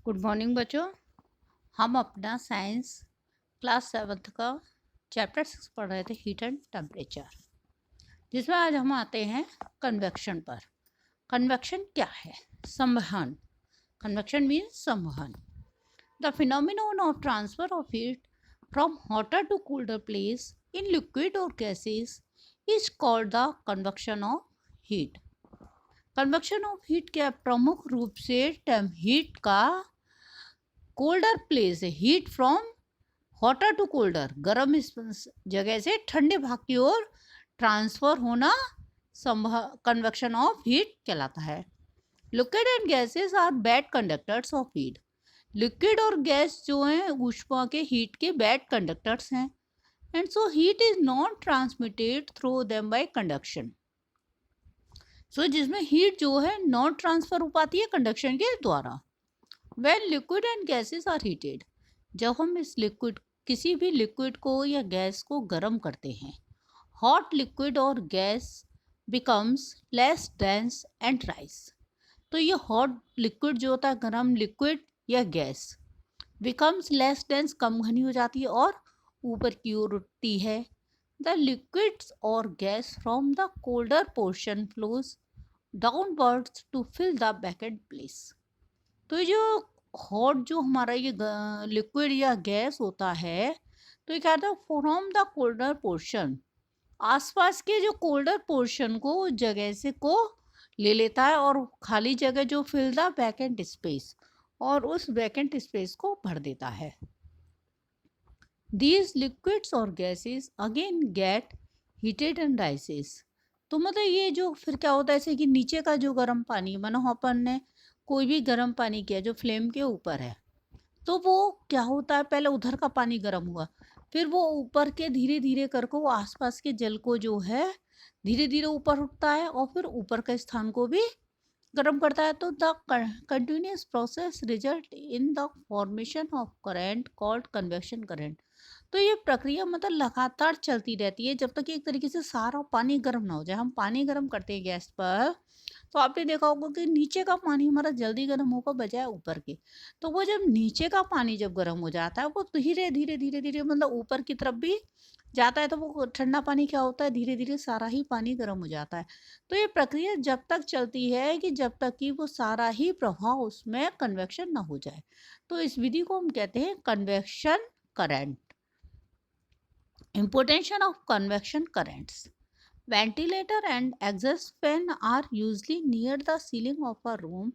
Good morning बच्चों। हम अपना साइंस क्लास 7th का चैप्टर 6 पढ़ रहे थे, हीट एंड टेम्परेचर, जिसमें आज हम आते हैं कन्वेक्शन पर। कन्वेक्शन क्या है? संवहन। कन्वेक्शन मीन्स संवहन। The phenomenon of transfer of heat from hotter to cooler place in liquid और gases is called the convection of heat. Convection of heat क्या? प्रमुख रूप से हीट का कोल्डर प्लेस है, heat from hotter to colder, गर्म जगह से ठंडे भाग की ओर ट्रांसफर होना कन्वेक्शन ऑफ हीट कहलाता है। Liquid and gases are bad conductors of heat. Liquid और गैस जो हैं ऊष्मा के हीट के बैड कंडक्टर्स हैं, and so heat is not transmitted through them by conduction. So जिसमें हीट जो है नॉट ट्रांसफर हो पाती है कंडक्शन के द्वारा। When liquid and gases are heated, जब हम इस लिक्विड किसी भी लिक्विड को या गैस को गर्म करते हैं, हॉट लिक्विड और gas becomes less dense and rise. तो ये हॉट लिक्विड जो होता है, गर्म लिक्विड या गैस, बिकम्स लेस डेंस, कम घनी हो जाती है और ऊपर की ओर उठती है। द लिक्विड्स और gas from the colder portion flows downwards to fill the vacant place. तो ये जो हॉट जो हमारा ये लिक्विड या गैस होता है, तो ये क्या होता है? फ्रॉम द कोल्डर पोर्शन, आसपास के जो कोल्डर पोर्शन को जगह से को ले लेता है और खाली जगह जो फिल द वैकेंट स्पेस, और उस वैकेंट स्पेस को भर देता है। दीज लिक्विड्स और gases again get heated and राइसेस। तो मतलब ये जो फिर क्या होता है, जैसे कि नीचे का जो गर्म पानी, मानो अपन ने कोई भी गर्म पानी किया जो फ्लेम के ऊपर है, तो वो क्या होता है, पहले उधर का पानी गर्म हुआ, फिर वो ऊपर के धीरे धीरे करके वो आसपास के जल को जो है धीरे धीरे ऊपर उठता है और फिर ऊपर के स्थान को भी गर्म करता है। तो the continuous process result in the formation of current called convection current. तो ये प्रक्रिया मतलब लगातार चलती रहती है जब तक एक तरीके से सारा पानी गर्म ना हो जाए। हम पानी गर्म करते हैं गैस पर, तो आपने देखा होगा कि नीचे का पानी हमारा जल्दी गर्म होगा बजाय ऊपर के। तो वो जब नीचे का पानी जब गर्म हो जाता है, वो धीरे धीरे धीरे धीरे मतलब ऊपर की तरफ भी जाता है, तो वो ठंडा पानी क्या होता है, धीरे धीरे सारा ही पानी गर्म हो जाता है। तो ये प्रक्रिया जब तक चलती है कि जब तक कि वो सारा ही प्रभाव उसमें कन्वेक्शन ना हो जाए। तो इस विधि को हम कहते हैं convection current. Importation of convection currents. Ventilator and exhaust fan are usually near the ceiling of a room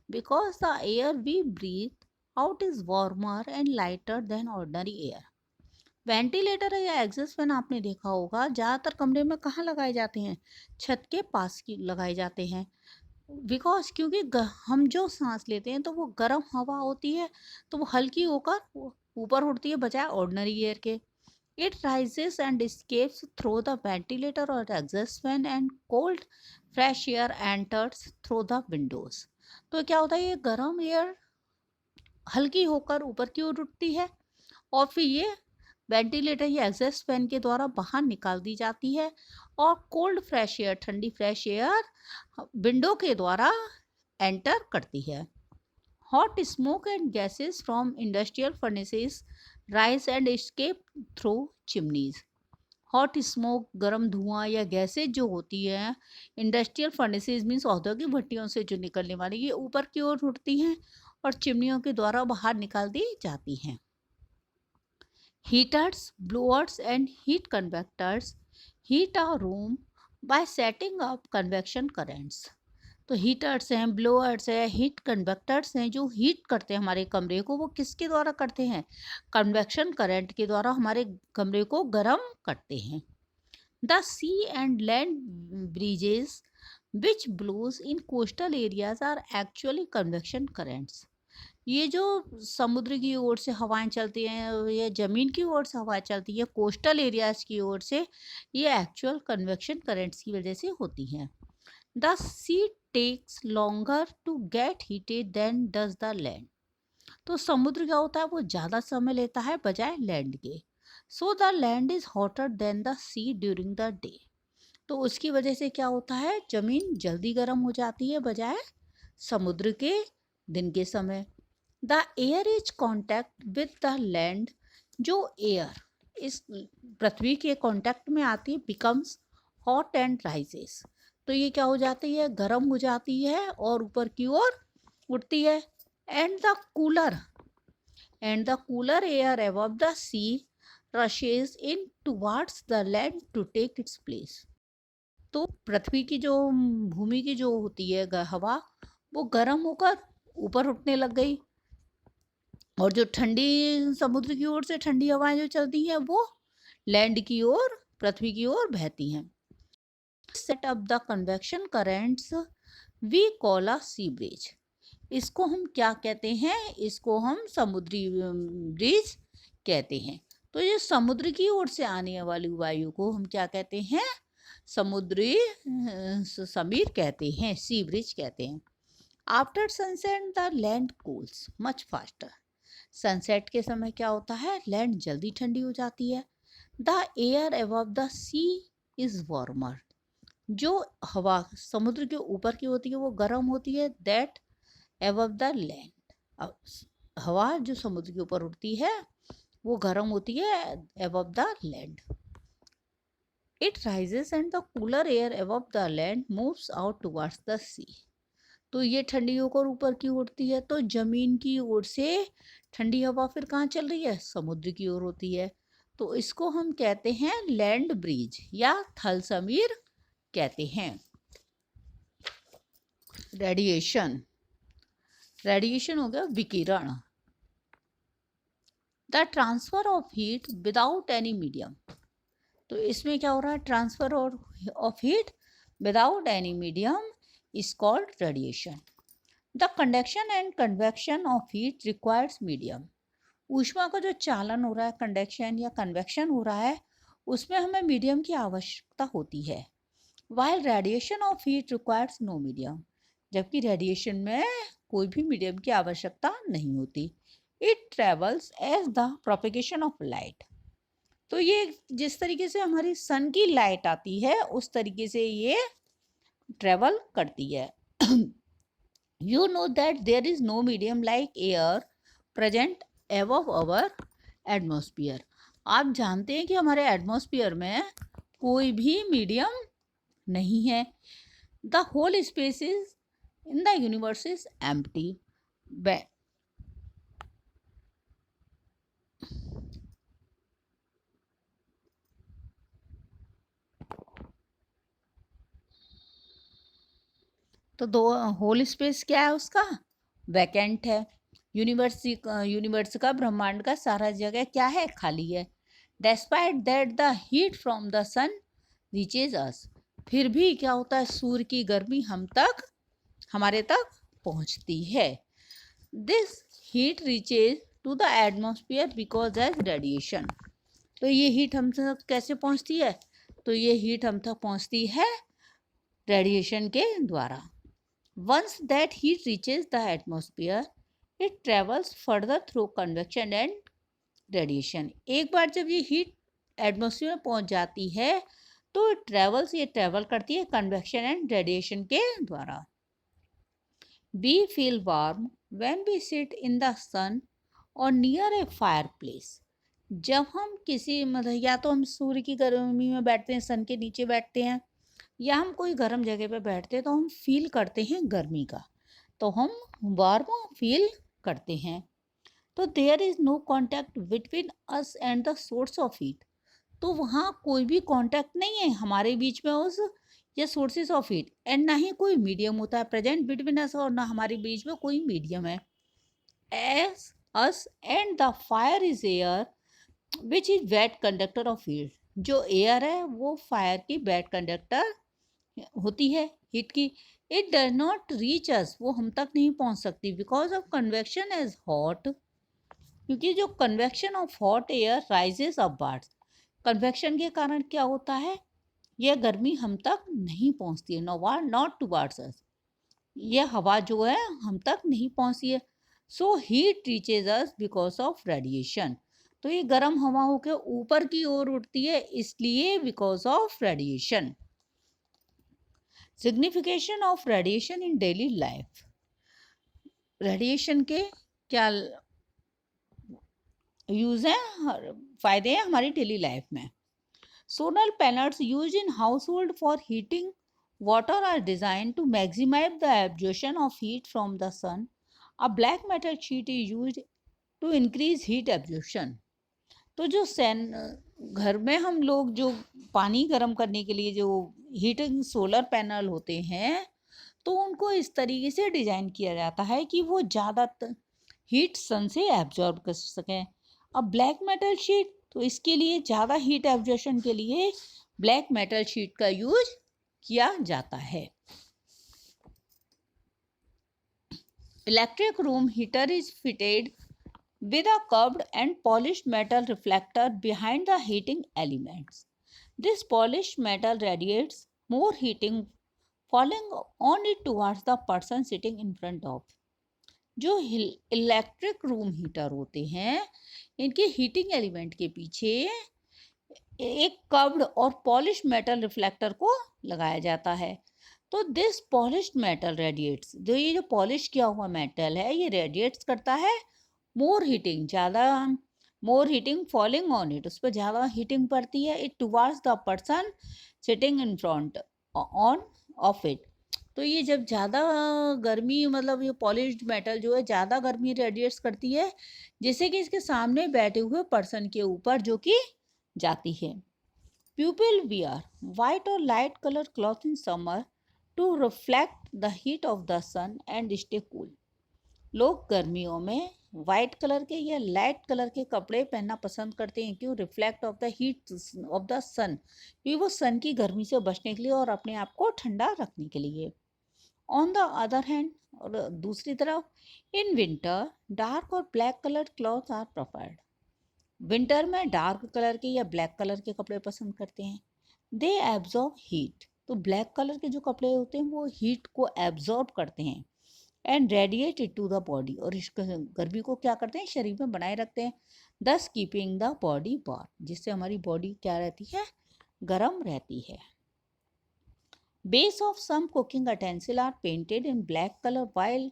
because the air we breathe out is warmer and lighter than ordinary air. Ventilator या exhaust fan आपने देखा होगा ज़्यादातर कमरे में कहाँ लगाए जाते हैं? छत के पास की लगाए जाते हैं। बिकॉज क्योंकि हम जो सांस लेते हैं तो वो गर्म हवा होती है, तो वो हल्की होकर ऊपर उड़ती है बजाय ऑर्डिनरी एयर के। It rises and escapes through the ventilator or exhaust fan and cold fresh air enters through the windows. तो क्या होता है, ये गर्म एयर हल्की होकर ऊपर की ओर उठती है और फिर ये वेंटिलेटर या एग्जॉस्ट फैन के द्वारा बाहर निकाल दी जाती है, और कोल्ड फ्रेश एयर, ठंडी फ्रेश एयर विंडो के द्वारा एंटर करती है। Hot smoke and gases from industrial furnaces rise and escape through chimneys. Hot smoke, गर्म धुआं या गैसेज जो होती है इंडस्ट्रियल फर्नेसेस मीन्स औद्योगिक भट्टियों से जो निकलने वाली, ये ऊपर की ओर उठती हैं और चिमनियों के द्वारा बाहर निकाल दी जाती हैं। Heaters, blowers and heat convectors heat a room by setting up convection currents. तो हीटर्स हैं, ब्लोअर्स हैं, हीट कन्वेक्टर्स हैं जो हीट करते हैं हमारे कमरे को, वो किसके द्वारा करते हैं? कन्वेक्शन करंट के द्वारा हमारे कमरे को गर्म करते हैं। The sea and land breezes which blows in coastal areas are actually convection currents. ये जो समुद्र की ओर से हवाएं चलती हैं या ज़मीन की ओर से हवा चलती है कोस्टल एरियाज की ओर से, ये एक्चुअल कन्वेक्शन करंट्स की वजह से होती हैं। The sea takes longer to get heated than does the land. तो समुद्र क्या होता है, वो ज़्यादा समय लेता है बजाय लैंड के। So the land is hotter than the sea during the day. तो उसकी वजह से क्या होता है, ज़मीन जल्दी गर्म हो जाती है बजाय समुद्र के दिन के समय। The air is contact with the land, जो एयर इस पृथ्वी के कांटेक्ट में आती है बिकम्स हॉट एंड राइजेस, तो ये क्या हो जाती है, गर्म हो जाती है और ऊपर की ओर उठती है। And the cooler air above the sea rushes in towards the land to take its place. तो पृथ्वी की जो भूमि की जो होती है हवा, वो गर्म होकर ऊपर उठने लग गई, और जो ठंडी समुद्र की ओर से ठंडी हवाएं जो चलती हैं वो लैंड की ओर, पृथ्वी की ओर बहती हैं। Set up the convection currents we call a sea breeze. इसको हम क्या कहते हैं, इसको हम समुद्री ब्रिज कहते हैं। तो ये समुद्र की ओर से आने वाली वायु को हम क्या कहते हैं, समुद्री समीर कहते हैं, सी ब्रिज कहते हैं। After sunset the land cools much faster. Sunset के समय क्या होता है, लैंड जल्दी ठंडी हो जाती है। The air above the sea is warmer, जो हवा समुद्र के ऊपर की होती है वो गर्म होती है। दैट अबव द लैंड, हवा जो समुद्र के ऊपर उड़ती है वो गर्म होती है above the land. It rises and the cooler air above the land moves out towards the sea. तो ये ठंडी होकर ऊपर की उड़ती है, तो जमीन की ओर से ठंडी हवा फिर कहाँ चल रही है, समुद्र की ओर होती है। तो इसको हम कहते हैं लैंड ब्रिज या थल समीर कहते हैं। रेडिएशन, रेडिएशन हो गया विकिरण। The transfer of heat without any medium, तो इसमें क्या हो रहा है, transfer of heat without any medium is called radiation. The conduction and convection of heat requires medium. ऊष्मा का जो चालन हो रहा है, कंडक्शन या कन्वेक्शन हो रहा है, उसमें हमें मीडियम की आवश्यकता होती है। While radiation of heat requires no medium, जबकि रेडिएशन में कोई भी मीडियम की आवश्यकता नहीं होती। It travels as the propagation of light, तो ये जिस तरीके से हमारी सन की लाइट आती है उस तरीके से ये ट्रेवल करती है। You know that there is no medium like air present above our atmosphere. आप जानते हैं कि हमारे एटमॉस्फेयर में कोई भी मीडियम नहीं है। The whole space is in the universe is empty. तो दो होल स्पेस क्या है उसका, वैकेंट है। यूनिवर्स का, ब्रह्मांड का सारा जगह क्या है, खाली है। Despite that the heat from the sun reaches us, फिर भी क्या होता है, सूर्य की गर्मी हमारे तक पहुंचती है। This heat reaches to the atmosphere because as radiation, तो ये हीट हम तक कैसे पहुंचती है, तो ये हीट हम तक पहुंचती है रेडिएशन के द्वारा। Once that heat reaches the atmosphere, it travels further through convection and radiation. एक बार जब ये हीट एटमॉस्फेयर में पहुंच जाती है तो ये ट्रेवल करती है कन्वेक्शन एंड रेडिएशन के द्वारा। We feel warm when we sit in the sun or near a fireplace. जब हम किसी मतलब या तो हम सूर्य की गर्मी में बैठते हैं, सन के नीचे बैठते हैं, या हम कोई गर्म जगह पे बैठते हैं तो हम फील करते हैं गर्मी का, तो हम वार्म फील करते हैं। तो there is no contact between us and the source of heat, तो वहाँ कोई भी कॉन्टैक्ट नहीं है हमारे बीच में उस या सोर्सेज ऑफ हीट, एंड ना ही कोई मीडियम होता है प्रेजेंट बिटवीन अस, और ना हमारे बीच में कोई मीडियम है। As us and the fire is air which is wet conductor of heat, जो एयर है वो फायर की वेट कंडक्टर होती है हीट की। It does not reach us, वो हम तक नहीं पहुंच सकती because of convection as hot, क्योंकि जो convection of hot air rises upwards, convection के कारण क्या होता है, यह गर्मी हम तक नहीं पहुंचती है, नॉट टुवर्ड्स अस, यह हवा जो है हम तक नहीं पहुंचती है। So heat reaches us because of radiation, तो ये गर्म हवा होकर ऊपर की ओर उठती है इसलिए because of radiation. Signification of radiation in daily life, radiation के क्या यूज़ हैं, फ़ायदे हैं हमारी डेली लाइफ में। Solar panels use in household for heating water are design to maximize the absorption of heat from the sun. A black metal sheet is use to increase heat absorption. तो जो घर में हम लोग जो पानी गर्म करने के लिए जो हीटिंग सोलर पैनल होते हैं, तो उनको इस तरीके से डिज़ाइन किया जाता है कि वो ज़्यादा हीट सन से एब्जॉर्ब कर सकें। अब ब्लैक मेटल शीट, तो इसके लिए ज़्यादा हीट एब्जॉर्प्शन के लिए ब्लैक मेटल शीट का यूज किया जाता है। Electric room heater is fitted with a curved and polished metal reflector behind the heating elements. This polished metal radiates more heating, falling on it towards the person sitting in front of. जो electric room heater होते हैं, इनके heating element के पीछे एक curved और polish metal reflector को लगाया जाता है। तो दिस पॉलिश्ड मेटल रेडिएट्स, जो ये जो पॉलिश किया हुआ मेटल है, ये रेडिएट्स करता है मोर हीटिंग, ज़्यादा मोर हीटिंग फॉलिंग ऑन इट, उस पर ज़्यादा हीटिंग पड़ती है, it towards the person sitting in front on off it. तो ये जब ज़्यादा गर्मी, मतलब ये पॉलिश्ड मेटल जो है ज़्यादा गर्मी रेडिएट्स करती है, जिससे कि इसके सामने बैठे हुए पर्सन के ऊपर जो कि जाती है। पीपल वियर वाइट और light colour cloth in summer to reflect the heat of the sun and stay cool. लोग गर्मियों में वाइट कलर के या लाइट कलर के कपड़े पहनना पसंद करते हैं, क्यों? Reflect off the heat of the sun, क्योंकि वो सन की गर्मी से बचने के लिए और अपने आप को ठंडा रखने के लिए। ऑन द अदर हैंड, और दूसरी तरफ, इन विंटर डार्क और black colour cloth are preferred. Winter में डार्क कलर के या ब्लैक कलर के कपड़े पसंद करते हैं। दे एब्जॉर्ब हीट, तो ब्लैक कलर के जो कपड़े होते हैं वो हीट को एब्जॉर्ब करते हैं and radiate it to the body, और इस गर्मी को क्या करते हैं, शरीर में बनाए रखते हैं। दस कीपिंग द बॉडी वार्म, जिससे हमारी बॉडी क्या रहती है, गर्म रहती है। Base of some cooking utensil are painted in black colour while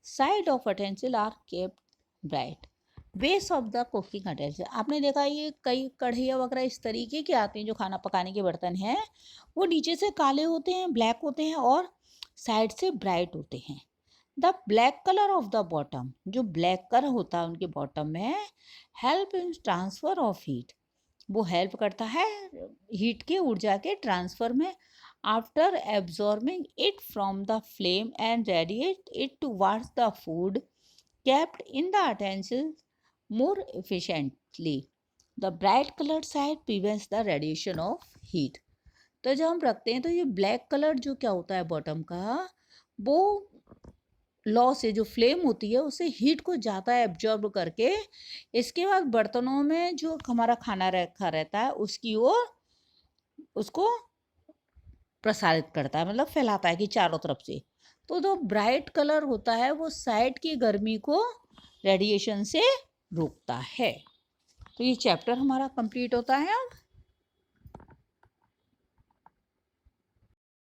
side of utensil are kept bright. Base of the cooking utensil, आपने देखा ये कई कढ़ैया वगैरह इस तरीके के आते हैं जो खाना पकाने के बर्तन हैं, वो नीचे से काले होते हैं, ब्लैक होते हैं, और साइड से ब्राइट होते हैं। The black colour of the bottom, जो ब्लैक कलर होता है उनके बॉटम में, help in transfer of heat, वो हेल्प करता है हीट के ऊर्जा के ट्रांसफर में। After absorbing it from the flame and radiate it towards the food kept in the utensil more efficiently. The bright colour side prevents the radiation of heat. तो जब हम रखते हैं तो ये ब्लैक कलर जो क्या होता है बॉटम का, वो लॉ से, जो फ्लेम होती है उससे हीट को ज़्यादा एब्जॉर्ब करके इसके बाद बर्तनों में जो हमारा खाना रखा रहता है उसकी ओर उसको प्रसारित करता है, मतलब फैलाता है कि चारों तरफ से। तो जो ब्राइट कलर होता है वो साइड की गर्मी को रेडिएशन से रोकता है। तो ये चैप्टर हमारा कंप्लीट होता है अब।